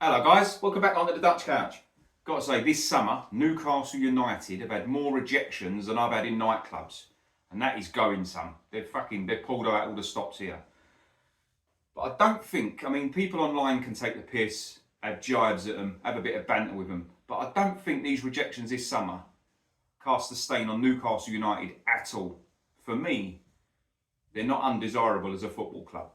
Hello guys, welcome back onto the Dutch Couch. Got to say, this summer, Newcastle United have had more rejections than I've had in nightclubs. And that is going some. They've pulled out all the stops here. But I don't think, people online can take the piss, have jibes at them, have a bit of banter with them. But I don't think these rejections this summer cast a stain on Newcastle United at all. For me, they're not undesirable as a football club.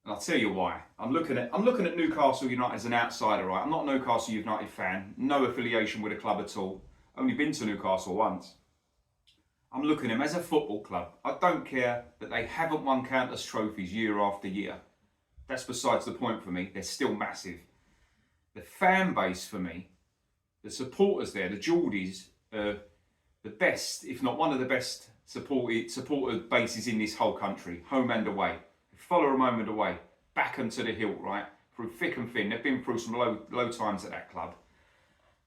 And I'll tell you why. I'm looking at Newcastle United as an outsider, right? I'm not a Newcastle United fan, no affiliation with the club at all. Only been to Newcastle once. I'm looking at them as a football club. I don't care that they haven't won countless trophies year after year. That's besides the point for me. They're still massive. The fan base for me, the supporters there, the Geordies, the best, if not one of the best supporter bases in this whole country, home and away. Follow them home and away, back them to the hilt, right? Through thick and thin. They've been through some low times at that club.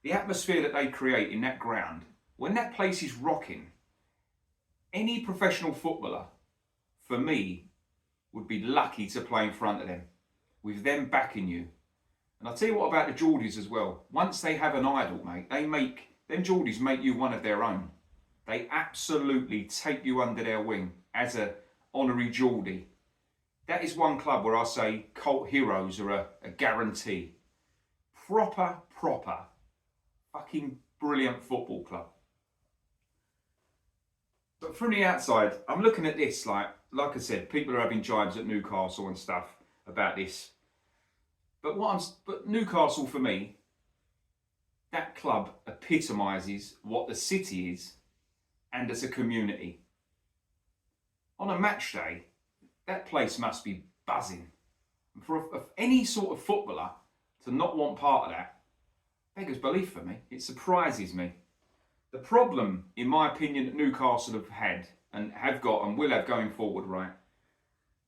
The atmosphere that they create in that ground, when that place is rocking, any professional footballer, for me, would be lucky to play in front of them, with them backing you. And I'll tell you what about the Geordies as well. Once they have an idol, mate, them Geordies make you one of their own. They absolutely take you under their wing as a honorary Geordie. That is one club where I say cult heroes are a guarantee. Proper, fucking brilliant football club. But from the outside, I'm looking at this like I said, people are having jibes at Newcastle and stuff about this. But Newcastle for me, that club epitomises what the city is and as a community. On a match day, that place must be buzzing. And for any sort of footballer to not want part of that, beggars belief for me. It surprises me. The problem, in my opinion, that Newcastle have had and have got and will have going forward, right?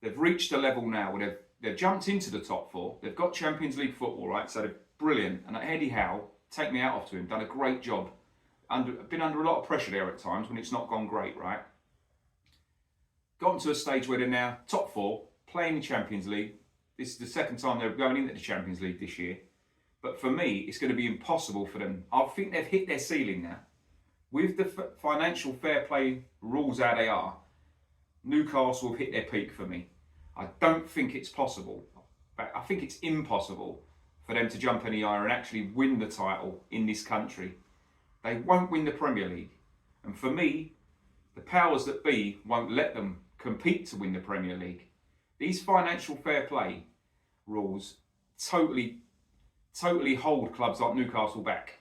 They've reached a level now where they've jumped into the top four. They've got Champions League football, right? So they're brilliant. And Eddie Howe, take me out off to him, done a great job. Been under a lot of pressure there at times when it's not gone great, right? Gotten to a stage where they're now top four, playing the Champions League. This is the second time they're going into the Champions League this year. But for me, it's going to be impossible for them. I think they've hit their ceiling now. With the financial fair play rules how they are, Newcastle have hit their peak for me. I don't think it's possible. I think it's impossible for them to jump any higher and actually win the title in this country. They won't win the Premier League. And for me, the powers that be won't let them compete to win the Premier League. These financial fair play rules totally hold clubs like Newcastle back.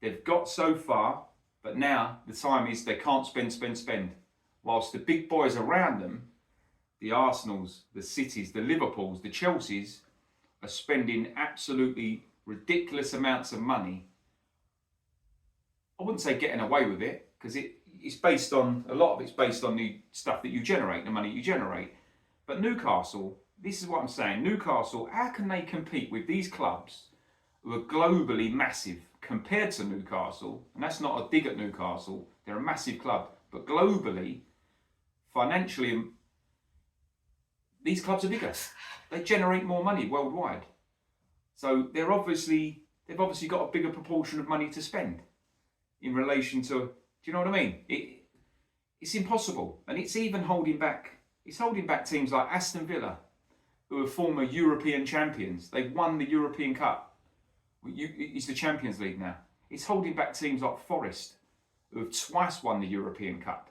They've got so far, but now the time is they can't spend. Whilst the big boys around them, the Arsenals, the Cities, the Liverpools, the Chelseas, are spending absolutely ridiculous amounts of money. I wouldn't say getting away with it, because it's based on, a lot of it's based on the stuff that you generate, the money you generate. But Newcastle, this is what I'm saying, Newcastle, how can they compete with these clubs who are globally massive compared to Newcastle? And that's not a dig at Newcastle, they're a massive club, but globally, financially, these clubs are bigger. They generate more money worldwide. So they've obviously got a bigger proportion of money to spend in relation to, do you know what I mean? It's impossible. And it's even holding back teams like Aston Villa, who are former European champions. They've won the European Cup. It's the Champions League now. It's holding back teams like Forest, who have twice won the European Cup.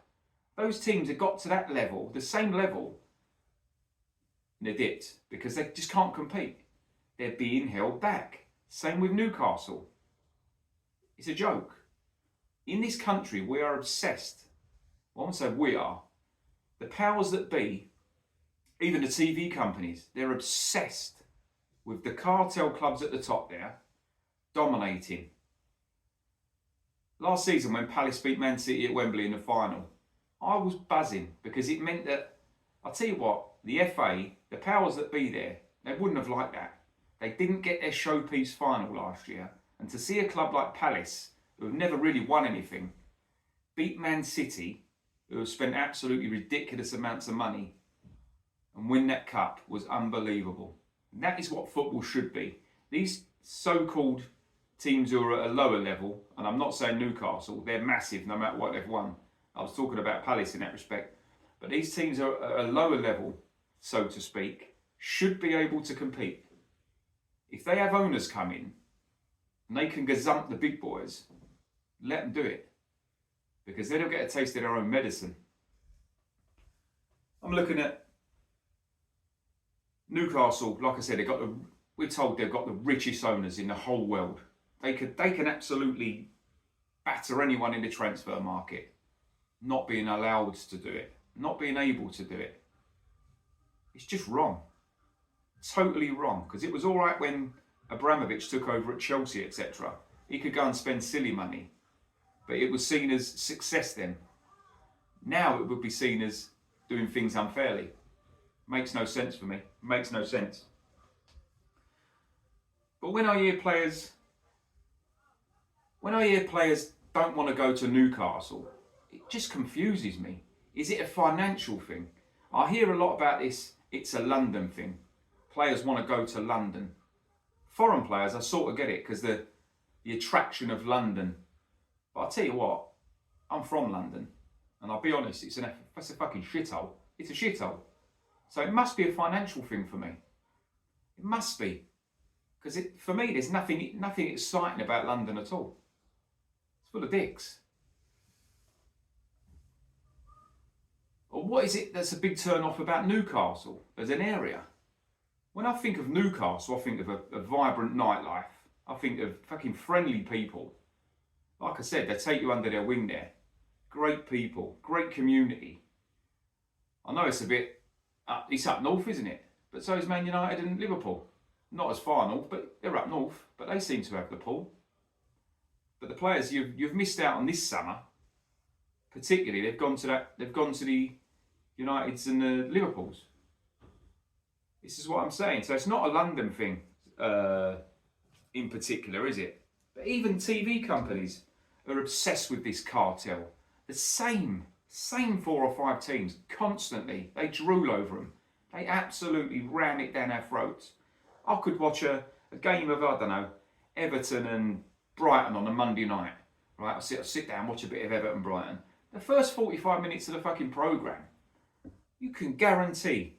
Those teams have got to that level, the same level, and they're dipped because they just can't compete. They're being held back. Same with Newcastle. It's a joke. In this country, we are obsessed. Well, I won't say we are. The powers that be, even the TV companies, they're obsessed with the cartel clubs at the top there, dominating. Last season, when Palace beat Man City at Wembley in the final, I was buzzing because it meant that, I'll tell you what, the FA, the powers that be there, they wouldn't have liked that. They didn't get their showpiece final last year. And to see a club like Palace, who have never really won anything, beat Man City, who have spent absolutely ridiculous amounts of money, and win that cup was unbelievable. That is what football should be. These so-called teams who are at a lower level, and I'm not saying Newcastle, they're massive no matter what they've won. I was talking about Palace in that respect. But these teams are at a lower level, so to speak, should be able to compete. If they have owners come in and they can gazump the big boys, let them do it. Because then they'll get a taste of their own medicine. I'm looking at Newcastle, like I said, we're told they've got the richest owners in the whole world. They can absolutely batter anyone in the transfer market, not being allowed to do it, not being able to do it. It's just wrong. Totally wrong. Because it was all right when Abramovich took over at Chelsea, etc. He could go and spend silly money. But it was seen as success then. Now it would be seen as doing things unfairly. Makes no sense for me. Makes no sense. But when I hear players don't want to go to Newcastle, it just confuses me. Is it a financial thing? I hear a lot about this, it's a London thing. Players want to go to London. Foreign players, I sort of get it, because the attraction of London. But I'll tell you what, I'm from London, and I'll be honest, it's a fucking shithole. It's a shithole. So it must be a financial thing for me. It must be. Because for me, there's nothing exciting about London at all. It's full of dicks. Or what is it that's a big turn off about Newcastle as an area? When I think of Newcastle, I think of a vibrant nightlife. I think of fucking friendly people. Like I said, they take you under their wing there. Great people, great community. I know it's it's up north, isn't it? But so is Man United and Liverpool. Not as far north, but they're up north. But they seem to have the pull. But the players you've missed out on this summer. Particularly, they've gone to the Uniteds and the Liverpools. This is what I'm saying. So it's not a London thing in particular, is it? But even TV companies are obsessed with this cartel. The same 4 or 5 teams constantly. They drool over them. They absolutely ram it down our throats. I could watch a game of, I don't know, Everton and Brighton on a Monday night. Right? I'll sit down, watch a bit of Everton Brighton. The first 45 minutes of the fucking programme, you can guarantee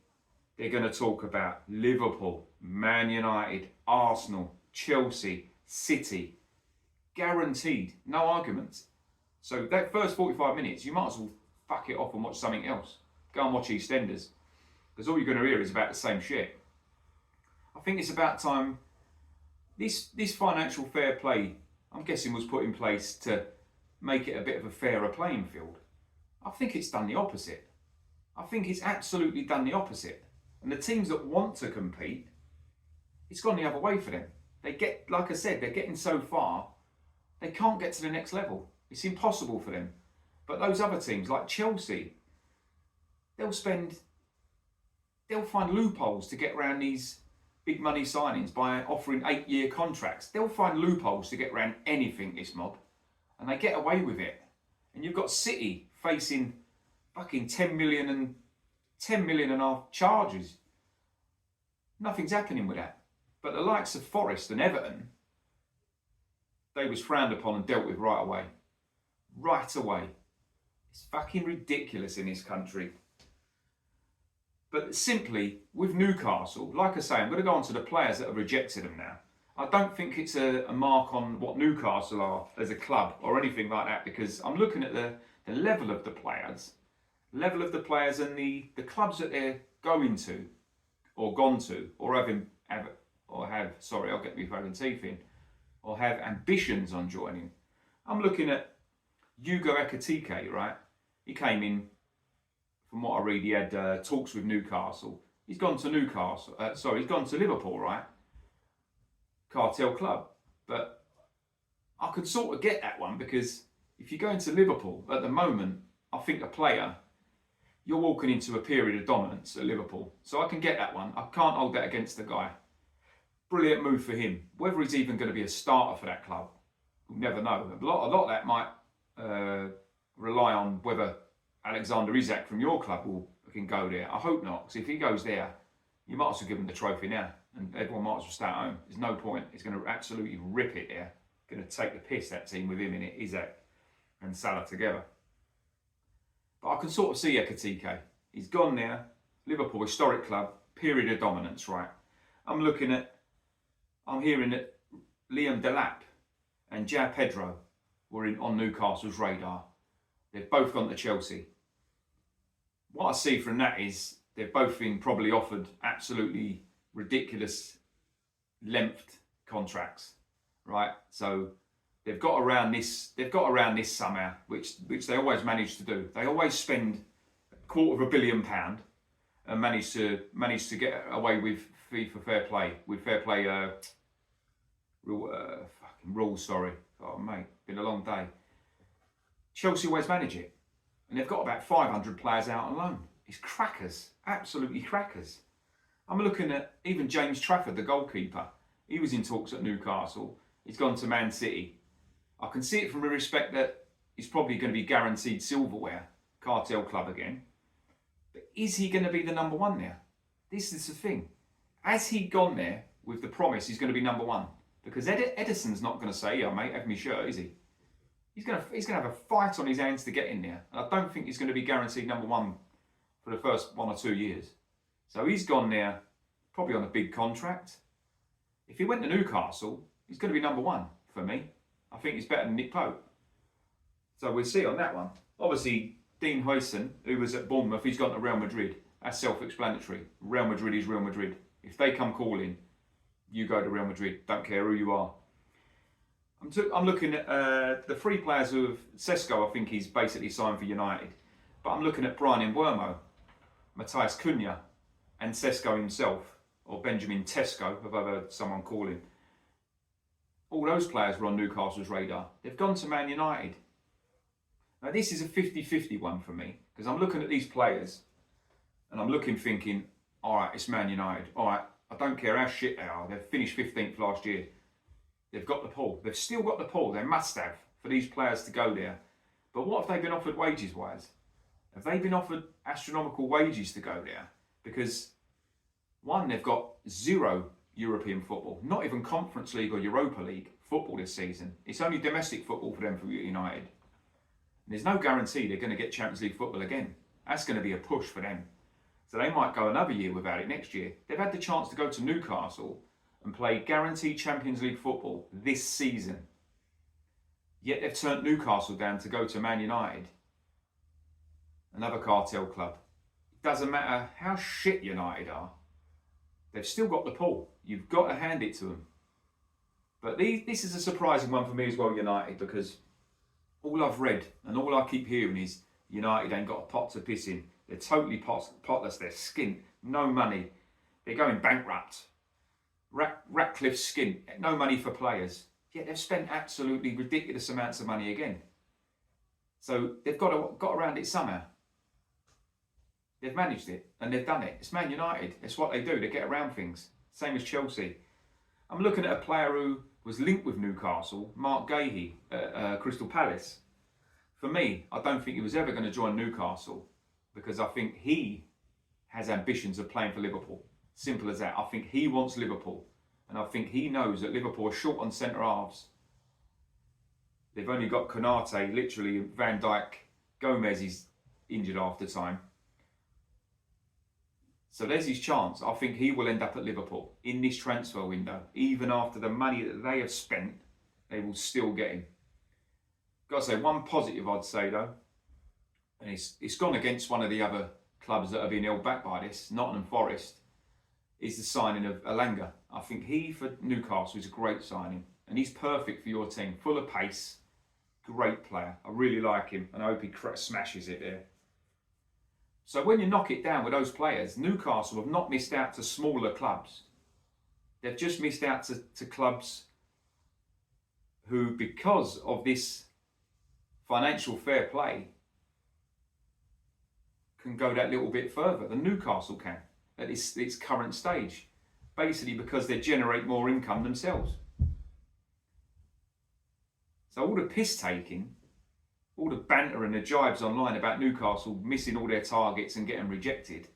they're going to talk about Liverpool, Man United, Arsenal, Chelsea, City. Guaranteed. No arguments. So that first 45 minutes, you might as well fuck it off and watch something else. Go and watch EastEnders. Because all you're going to hear is about the same shit. I think it's about time. This financial fair play, I'm guessing, was put in place to make it a bit of a fairer playing field. I think it's done the opposite. I think it's absolutely done the opposite. And the teams that want to compete, it's gone the other way for them. Like I said, they're getting so far, they can't get to the next level. It's impossible for them. But those other teams, like Chelsea, they'll find loopholes to get around these big money signings by offering 8-year contracts. They'll find loopholes to get around anything, this mob. And they get away with it. And you've got City facing fucking 10 million and a half charges. Nothing's happening with that. But the likes of Forest and Everton, they was frowned upon and dealt with right away. Right away. It's fucking ridiculous in this country. But simply, with Newcastle, like I say, I'm going to go on to the players that have rejected them now. I don't think it's a mark on what Newcastle are as a club or anything like that, because I'm looking at the level of the players and the clubs that they're going to, or gone to, or I'll get me fucking teeth in, or have ambitions on joining. I'm looking at Hugo Ekitike, right? He came in, from what I read, he had talks with Newcastle. He's gone to he's gone to Liverpool, right? Cartel club. But I could sort of get that one, because if you go into Liverpool at the moment, I think a player, you're walking into a period of dominance at Liverpool. So I can get that one. I can't hold that against the guy. Brilliant move for him. Whether he's even going to be a starter for that club, we'll never know. A lot of that might rely on whether Alexander Isak from your club can go there. I hope not, because if he goes there, you might as well give him the trophy now. and everyone might as well stay at home. There's no point. He's going to absolutely rip it there. Going to take the piss, that team, with him in it, Isaac and Salah together. But I can sort of see Ekitike. He's gone there. Liverpool, historic club, period of dominance, right? I'm hearing that Liam Delap and João Pedro were on Newcastle's radar. They've both gone to Chelsea. What I see from that is they've both been probably offered absolutely ridiculous length contracts, right? So they've got around this somehow, which they always manage to do. They always spend £250 million and manage to get away with FIFA fair play, rules. Sorry, oh mate, been a long day. Chelsea always manage it, and they've got about 500 players out on loan. It's crackers, absolutely crackers. I'm looking at even James Trafford, the goalkeeper. He was in talks at Newcastle. He's gone to Man City. I can see it from the respect that he's probably going to be guaranteed silverware, cartel club again. But is he going to be the number one there? This is the thing. Has he gone there with the promise he's going to be number one? Because Edison's not going to say, yeah, mate, have me shirt, is he? He's going to have a fight on his hands to get in there. And I don't think he's going to be guaranteed number one for the first 1 or 2 years. So he's gone there probably on a big contract. If he went to Newcastle, he's going to be number one for me. I think he's better than Nick Pope. So we'll see on that one. Obviously, Dean Huijsen, who was at Bournemouth, he's gone to Real Madrid. That's self-explanatory. Real Madrid is Real Madrid. If they come calling, you go to Real Madrid. Don't care who you are. I'm looking at the three players who have... Sesko, I think he's basically signed for United. But I'm looking at Brian Mbeumo, Matthias Cunha, and Sesko himself, or Benjamin Tesco, if I've heard someone call him. All those players were on Newcastle's radar. They've gone to Man United. Now this is a 50-50 one for me, because I'm looking at these players, and I'm looking thinking, all right, it's Man United. All right, I don't care how shit they are. They've finished 15th last year. They've got the pull. They've still got the pull. They must have for these players to go there. But what have they been offered wages-wise? Have they been offered astronomical wages to go there? Because, one, they've got 0 European football, not even Conference League or Europa League football this season. It's only domestic football for them for United. And there's no guarantee they're going to get Champions League football again. That's going to be a push for them. So they might go another year without it next year. They've had the chance to go to Newcastle and play guaranteed Champions League football this season. Yet they've turned Newcastle down to go to Man United, another cartel club. It doesn't matter how shit United are, they've still got the pull. You've got to hand it to them. But this is a surprising one for me as well, United, because all I've read and all I keep hearing is United ain't got a pot to piss in. They're totally potless. They're skint. No money. They're going bankrupt. Ratcliffe's skint. No money for players. Yet they've spent absolutely ridiculous amounts of money again. So they've got around it somehow. They've managed it and they've done it. It's Man United. It's what they do. They get around things. Same as Chelsea. I'm looking at a player who was linked with Newcastle, Mark Gahey at Crystal Palace. For me, I don't think he was ever going to join Newcastle because I think he has ambitions of playing for Liverpool. Simple as that. I think he wants Liverpool. And I think he knows that Liverpool are short on centre halves. They've only got Konate, literally Van Dijk. Gomez is injured after time. So there's his chance. I think he will end up at Liverpool in this transfer window. Even after the money that they have spent, they will still get him. Got to say, one positive I'd say though, and it's gone against one of the other clubs that have been held back by this, Nottingham Forest, is the signing of Elanga. I think he, for Newcastle, is a great signing. And he's perfect for your team. Full of pace. Great player. I really like him. And I hope he smashes it there. So when you knock it down with those players, Newcastle have not missed out to smaller clubs. They've just missed out to clubs who, because of this financial fair play, can go that little bit further than Newcastle can at its current stage, basically because they generate more income themselves. So all the piss taking, all the banter and the jibes online about Newcastle missing all their targets and getting rejected,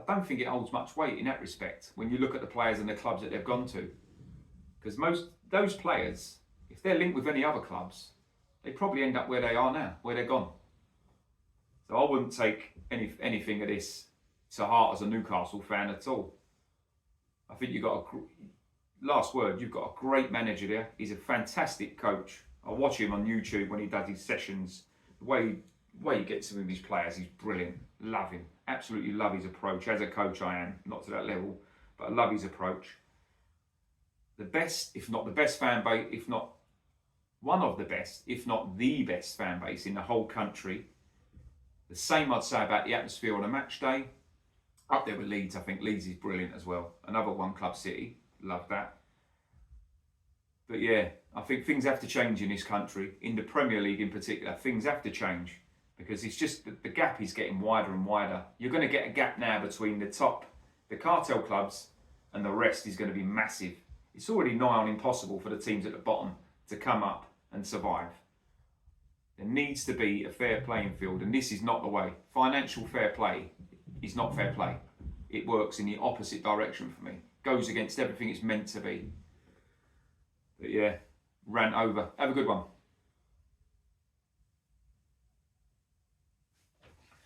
I don't think it holds much weight in that respect when you look at the players and the clubs that they've gone to. Because most those players, if they're linked with any other clubs, they probably end up where they are now, where they're gone. So I wouldn't take anything of this to heart as a Newcastle fan at all. I think you've got last word, you've got a great manager there. He's a fantastic coach. I watch him on YouTube when he does his sessions. The way he gets with his players, he's brilliant. Love him. Absolutely love his approach. As a coach, I am. Not to that level, but I love his approach. The best, if not the best fan base, if not one of the best, if not the best fan base in the whole country. The same I'd say about the atmosphere on a match day. Up there with Leeds, I think Leeds is brilliant as well. Another one club city, love that. But yeah, I think things have to change in this country, in the Premier League in particular. Things have to change because it's just the gap is getting wider and wider. You're going to get a gap now between the cartel clubs, and the rest is going to be massive. It's already nigh on impossible for the teams at the bottom to come up and survive. There needs to be a fair playing field, and this is not the way. Financial fair play is not fair play. It works in the opposite direction for me. Goes against everything it's meant to be. But yeah, rant over. Have a good one.